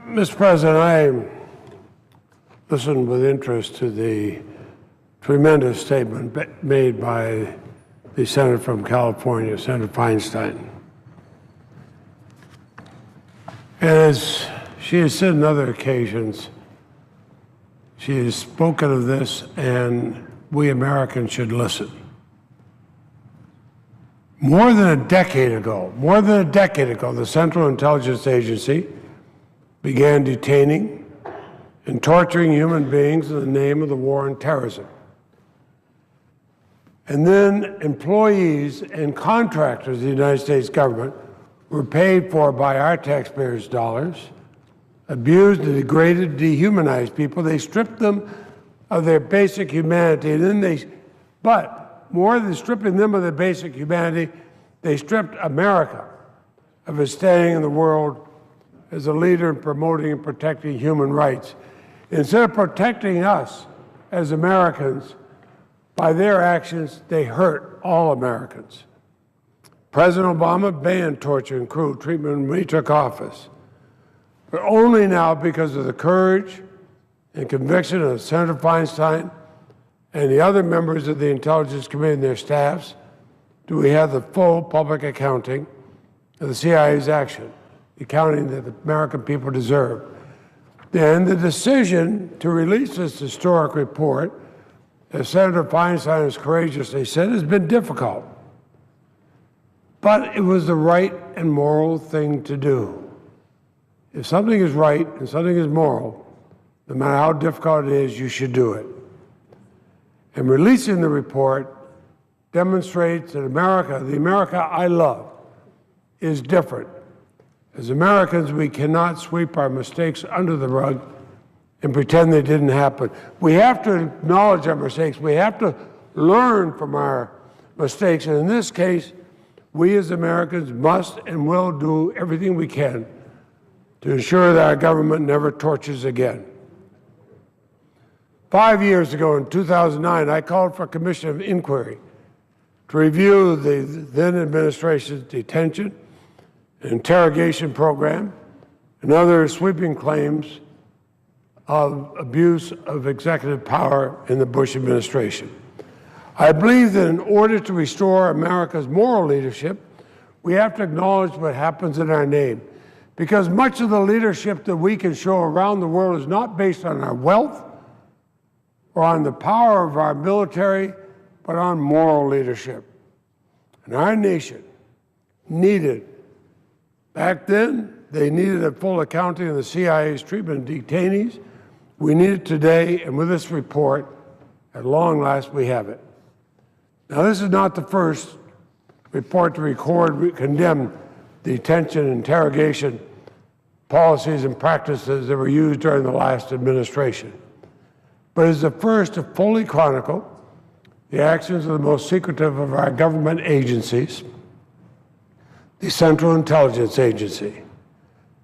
Mr. President, I listened with interest to the tremendous statement made by the Senator from California, Senator Feinstein. And as she has said on other occasions, she has spoken of this, and we Americans should listen. More than a decade ago, the Central Intelligence Agency began detaining and torturing human beings in the name of the war on terrorism. And then employees and contractors of the United States government were paid for by our taxpayers' dollars, abused, degraded, dehumanized people. They stripped them of their basic humanity, and then but more than stripping them of their basic humanity, they stripped America of its standing in the world as a leader in promoting and protecting human rights. Instead of protecting us as Americans, by their actions, they hurt all Americans. President Obama banned torture and cruel treatment when he took office, but only now because of the courage and conviction of Senator Feinstein and the other members of the Intelligence Committee and their staffs do we have the full public accounting of the CIA's action, the accounting that the American people deserve. Then the decision to release this historic report, as Senator Feinstein has courageously said, has been difficult. But it was the right and moral thing to do. If something is right and something is moral, no matter how difficult it is, you should do it. And releasing the report demonstrates that America, the America I love, is different. As Americans, we cannot sweep our mistakes under the rug and pretend they didn't happen. We have to acknowledge our mistakes. We have to learn from our mistakes. And in this case, we as Americans must and will do everything we can to ensure that our government never tortures again. 5 years ago, in 2009, I called for a commission of inquiry to review the then administration's detention and interrogation program and other sweeping claims of abuse of executive power in the Bush administration. I believe that in order to restore America's moral leadership, we have to acknowledge what happens in our name, because much of the leadership that we can show around the world is not based on our wealth or on the power of our military, but on moral leadership. And our nation needed, back then, they needed a full accounting of the CIA's treatment of detainees. We need it today, and with this report, at long last, we have it. Now, this is not the first report to condemn detention and interrogation policies and practices that were used during the last administration, but it's the first to fully chronicle the actions of the most secretive of our government agencies, the Central Intelligence Agency.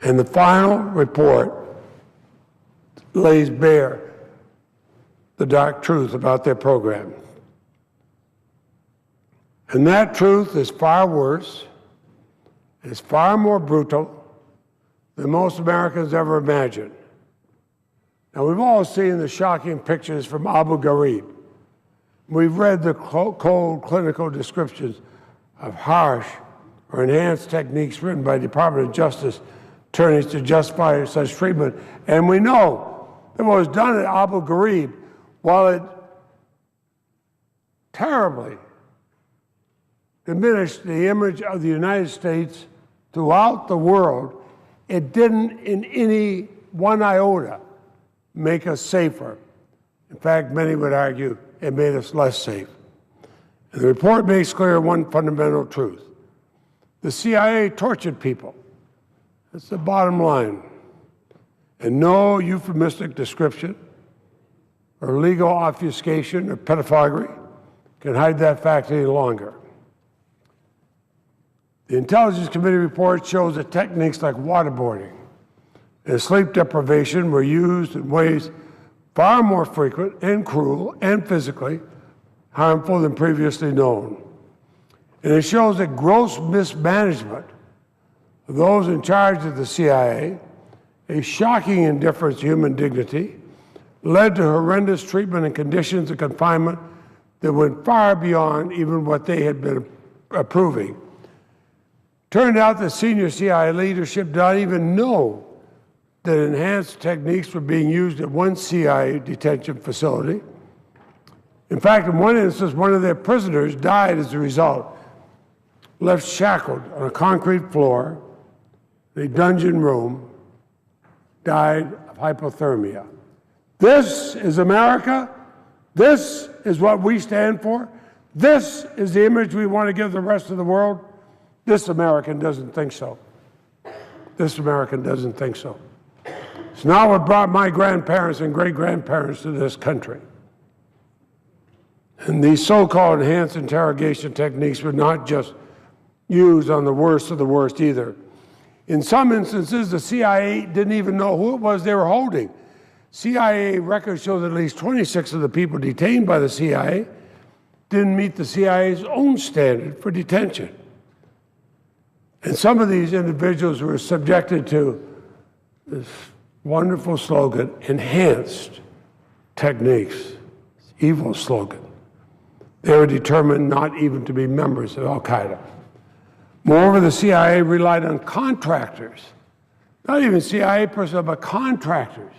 And the final report lays bare the dark truth about their program. And that truth is far worse, it's far more brutal than most Americans ever imagined. Now, we've all seen the shocking pictures from Abu Ghraib. We've read the cold clinical descriptions of harsh or enhanced techniques written by Department of Justice attorneys to justify such treatment. And we know that what was done at Abu Ghraib, while it terribly diminished the image of the United States throughout the world, it didn't in any one iota make us safer. In fact, many would argue it made us less safe. And the report makes clear one fundamental truth. The CIA tortured people. That's the bottom line. And no euphemistic description or legal obfuscation or pedophagy can hide that fact any longer. The Intelligence Committee report shows that techniques like waterboarding and sleep deprivation were used in ways far more frequent and cruel and physically harmful than previously known. And it shows that gross mismanagement of those in charge of the CIA a shocking indifference to human dignity, led to horrendous treatment and conditions of confinement that went far beyond even what they had been approving. Turned out that senior CIA leadership did not even know that enhanced techniques were being used at one CIA detention facility. In fact, in one instance, one of their prisoners died as a result, left shackled on a concrete floor in a dungeon room, died of hypothermia. This is America. This is what we stand for. This is the image we want to give the rest of the world. This American doesn't think so. This American doesn't think so. It's not what brought my grandparents and great-grandparents to this country. And these so-called enhanced interrogation techniques were not just used on the worst of the worst either. In some instances, the CIA didn't even know who it was they were holding. CIA records show that at least 26 of the people detained by the CIA didn't meet the CIA's own standard for detention. And some of these individuals were subjected to this wonderful slogan, enhanced techniques, evil slogan. They were determined not even to be members of Al-Qaeda. Moreover, the CIA relied on contractors, not even CIA personnel, but contractors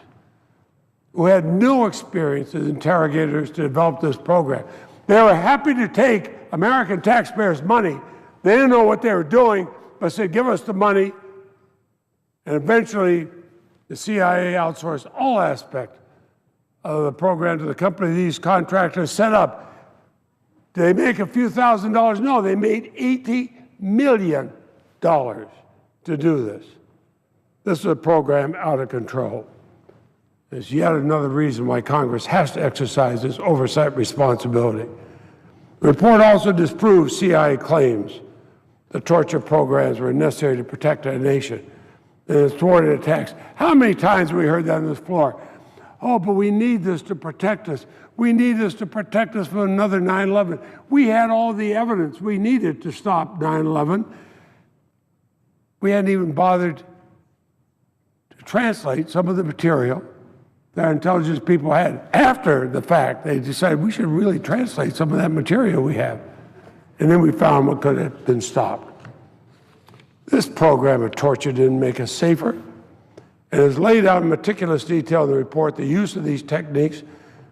who had no experience as interrogators to develop this program. They were happy to take American taxpayers' money. They didn't know what they were doing, but said, give us the money. And eventually, the CIA outsourced all aspects of the program to the company these contractors set up. Did they make a few $1,000s? No, they made $80 million to do this. This is a program out of control. It's yet another reason why Congress has to exercise its oversight responsibility. The report also disproves CIA claims that torture programs were necessary to protect our nation and its thwarted attacks. How many times have we heard that on this floor? Oh, but we need this to protect us. We need this to protect us from another 9/11. We had all the evidence we needed to stop 9/11. We hadn't even bothered to translate some of the material that our intelligence people had. After the fact, they decided we should really translate some of that material we have. And then we found what could have been stopped. This program of torture didn't make us safer. And as laid out in meticulous detail in the report, the use of these techniques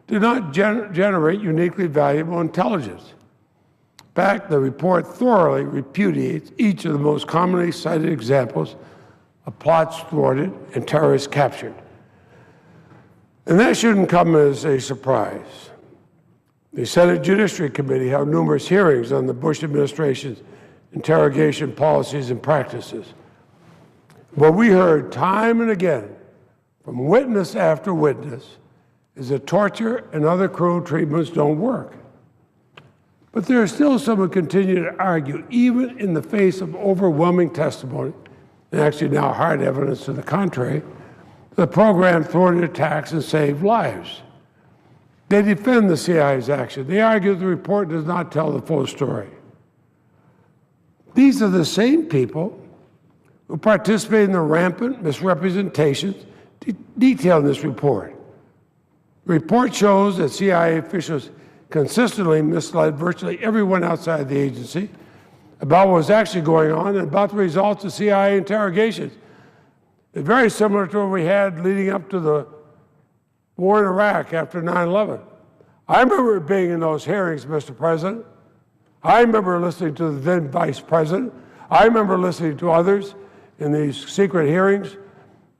did not generate uniquely valuable intelligence. In fact, the report thoroughly repudiates each of the most commonly cited examples of plots thwarted and terrorists captured. And that shouldn't come as a surprise. The Senate Judiciary Committee held numerous hearings on the Bush administration's interrogation policies and practices. What we heard time and again from witness after witness is that torture and other cruel treatments don't work. But there are still some who continue to argue, even in the face of overwhelming testimony, and actually now hard evidence to the contrary, the program thwarted attacks and saved lives. They defend the CIA's action. They argue the report does not tell the full story. These are the same people who participate in the rampant misrepresentations detailed in this report. The report shows that CIA officials consistently misled virtually everyone outside the agency about what was actually going on and about the results of CIA interrogations. It's very similar to what we had leading up to the war in Iraq after 9/11. I remember being in those hearings, Mr. President. I remember listening to the then Vice President. I remember listening to others in these secret hearings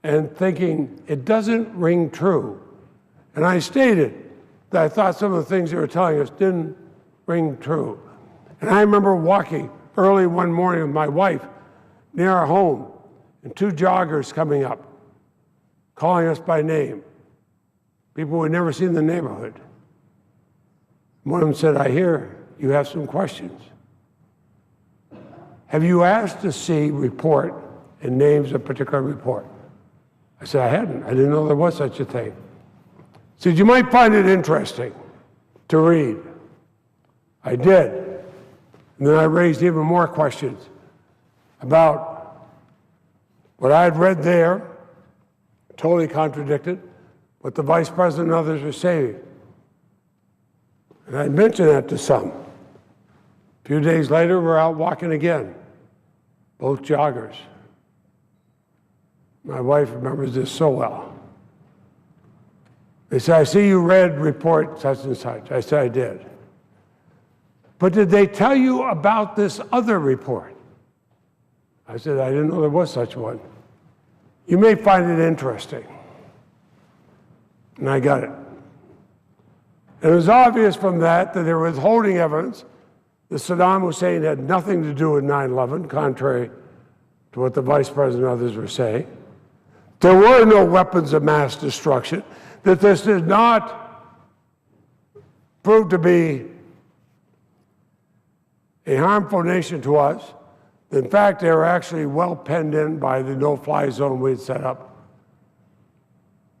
and thinking, it doesn't ring true. And I stated that I thought some of the things they were telling us didn't ring true. And I remember walking early one morning with my wife near our home, and two joggers coming up, calling us by name, people we'd never seen in the neighborhood. One of them said, I hear you have some questions. Have you asked to see report and names of particular report? I said, I hadn't. I didn't know there was such a thing. He said, you might find it interesting to read. I did. And then I raised even more questions about what I had read there totally contradicted what the Vice President and others are saying. And I mentioned that to some. A few days later, we're out walking again, both joggers. My wife remembers this so well. They said, I see you read report such and such. I said, I did. But did they tell you about this other report? I said, I didn't know there was such one. You may find it interesting. And I got it. And it was obvious from that they were withholding evidence that Saddam Hussein had nothing to do with 9/11, contrary to what the Vice President and others were saying. There were no weapons of mass destruction, that this did not prove to be a harmful nation to us. In fact, they were actually well penned in by the no-fly zone we had set up.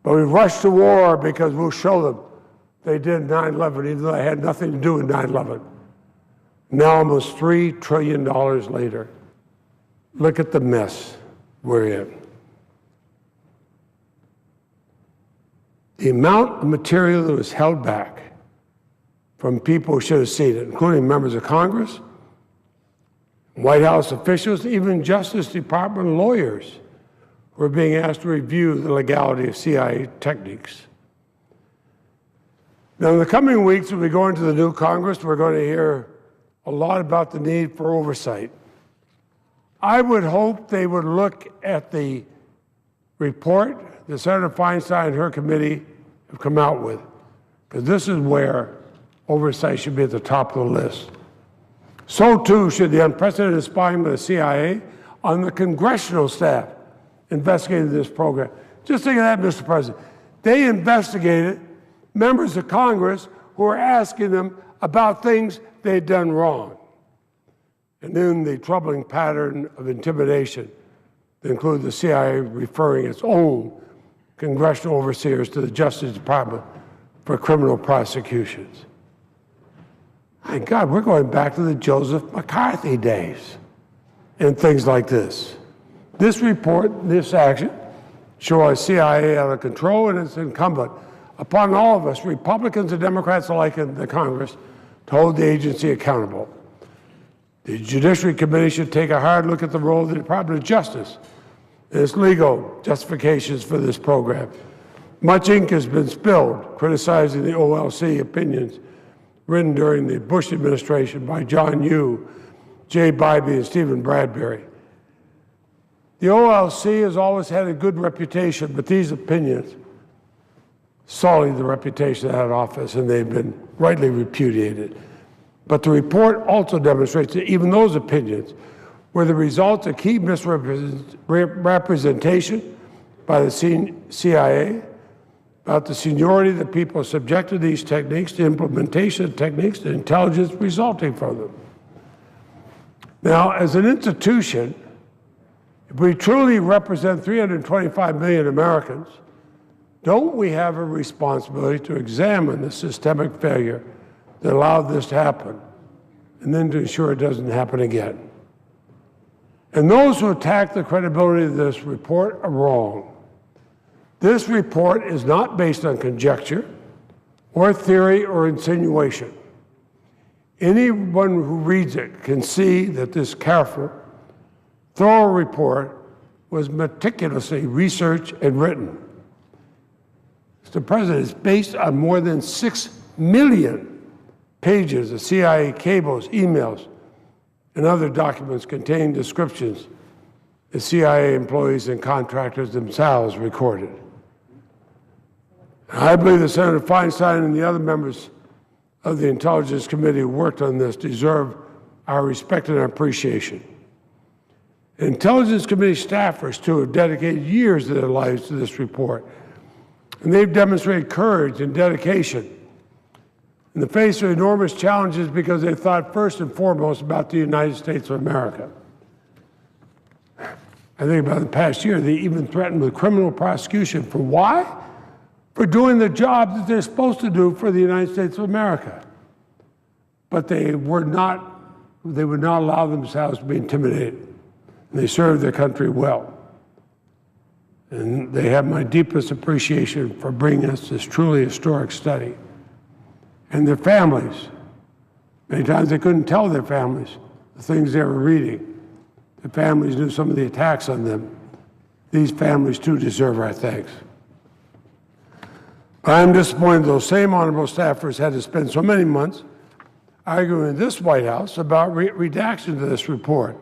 But we rushed to war because we'll show them they did 9/11, even though they had nothing to do with 9/11. Now, almost $3 trillion later, look at the mess we're in. The amount of material that was held back from people who should have seen it, including members of Congress, White House officials, even Justice Department lawyers were being asked to review the legality of CIA techniques. Now, in the coming weeks, as we go into the new Congress, we're going to hear a lot about the need for oversight. I would hope they would look at the report that Senator Feinstein and her committee have come out with, because this is where oversight should be at the top of the list. So too should the unprecedented spying by the CIA on the congressional staff investigating this program. Just think of that, Mr. President. They investigated members of Congress who were asking them about things they'd done wrong. And then the troubling pattern of intimidation that included the CIA referring its own congressional overseers to the Justice Department for criminal prosecutions. My God, we're going back to the Joseph McCarthy days and things like this. This report, this action, show our CIA out of control, and it's incumbent upon all of us, Republicans and Democrats alike in the Congress, to hold the agency accountable. The Judiciary Committee should take a hard look at the role of the Department of Justice and its legal justifications for this program. Much ink has been spilled criticizing the OLC opinions written during the Bush administration by John Yoo, Jay Bybee, and Stephen Bradbury. The OLC has always had a good reputation, but these opinions sullied the reputation of that office, and they've been rightly repudiated. But the report also demonstrates that even those opinions were the result of key misrepresentation by the CIA about the seniority of the people subjected to these techniques, the implementation of techniques, the intelligence resulting from them. Now, as an institution, if we truly represent 325 million Americans, don't we have a responsibility to examine the systemic failure that allowed this to happen, and then to ensure it doesn't happen again? And those who attack the credibility of this report are wrong. This report is not based on conjecture or theory or insinuation. Anyone who reads it can see that this careful, thorough report was meticulously researched and written. Mr. President, it's based on more than 6 million pages of CIA cables, emails, and other documents containing descriptions that CIA employees and contractors themselves recorded. I believe that Senator Feinstein and the other members of the Intelligence Committee who worked on this deserve our respect and our appreciation. Intelligence Committee staffers, too, have dedicated years of their lives to this report, and they've demonstrated courage and dedication in the face of enormous challenges because they thought first and foremost about the United States of America. I think about the past year, they even threatened with criminal prosecution. For why? For doing the job that they're supposed to do for the United States of America. But they would not allow themselves to be intimidated. And they served their country well. And they have my deepest appreciation for bringing us this truly historic study. And their families. Many times they couldn't tell their families the things they were reading. The families knew some of the attacks on them. These families, too, deserve our thanks. But I'm disappointed those same honorable staffers had to spend so many months arguing in this White House about redaction to this report.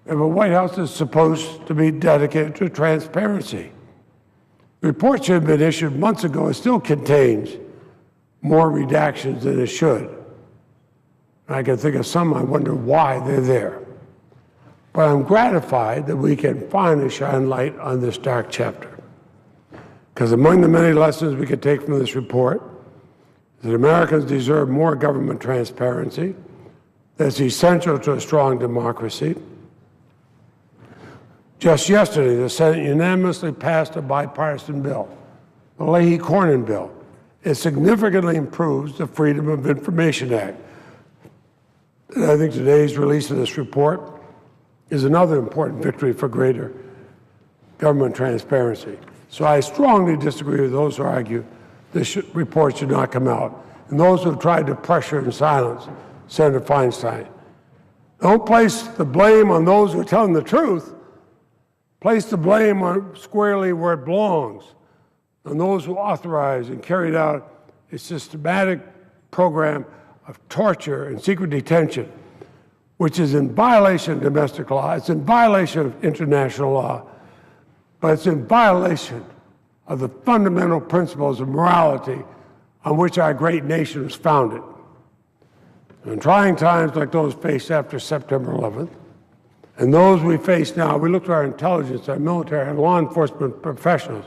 If a White House is supposed to be dedicated to transparency. The report should have been issued months ago. It still contains more redactions than it should. I can think of some, I wonder why they're there. But I'm gratified that we can finally shine light on this dark chapter. Because among the many lessons we could take from this report is that Americans deserve more government transparency. That's essential to a strong democracy. Just yesterday, the Senate unanimously passed a bipartisan bill, the Leahy-Cornyn bill. It significantly improves the Freedom of Information Act. And I think today's release of this report is another important victory for greater government transparency. So I strongly disagree with those who argue this report should not come out, and those who have tried to pressure and silence Senator Feinstein. Don't place the blame on those who are telling the truth. Place the blame squarely where it belongs, on those who authorized and carried out a systematic program of torture and secret detention, which is in violation of domestic law, it's in violation of international law, but it's in violation of the fundamental principles of morality on which our great nation was founded. In trying times like those faced after September 11th, and those we face now, we look to our intelligence, our military, and law enforcement professionals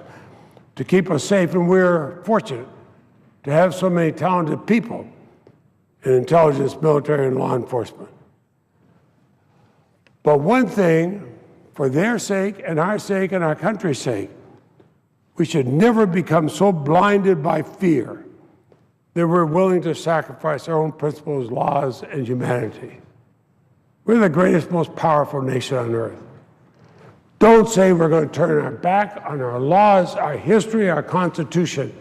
to keep us safe, and we're fortunate to have so many talented people in intelligence, military, and law enforcement. But one thing, for their sake and our country's sake, we should never become so blinded by fear that we're willing to sacrifice our own principles, laws, and humanity. We're the greatest, most powerful nation on earth. Don't say we're going to turn our back on our laws, our history, our Constitution,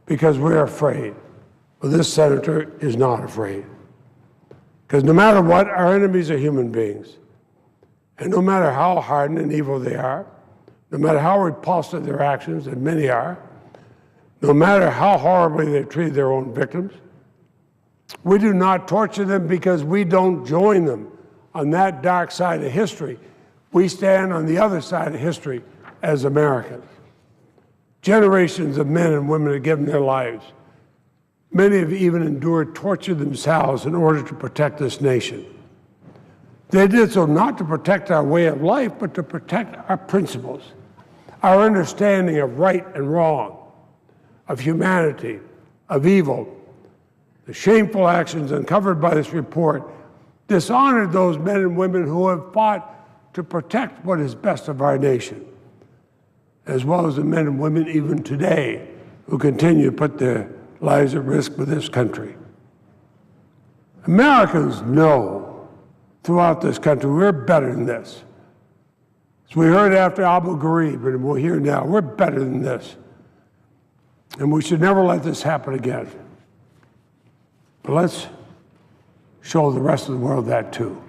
because we're afraid. Well, this senator is not afraid. Because no matter what, our enemies are human beings. And no matter how hardened and evil they are, no matter how repulsive their actions, and many are, no matter how horribly they treat their own victims, we do not torture them because we don't join them on that dark side of history. We stand on the other side of history as Americans. Generations of men and women have given their lives. Many have even endured torture themselves in order to protect this nation. They did so not to protect our way of life, but to protect our principles, our understanding of right and wrong, of humanity, of evil. The shameful actions uncovered by this report dishonored those men and women who have fought to protect what is best of our nation, as well as the men and women even today who continue to put their lives at risk for this country. Americans know throughout this country we're better than this. As we heard after Abu Ghraib, and we'll hear now, we're better than this. And we should never let this happen again. But let's show the rest of the world that too.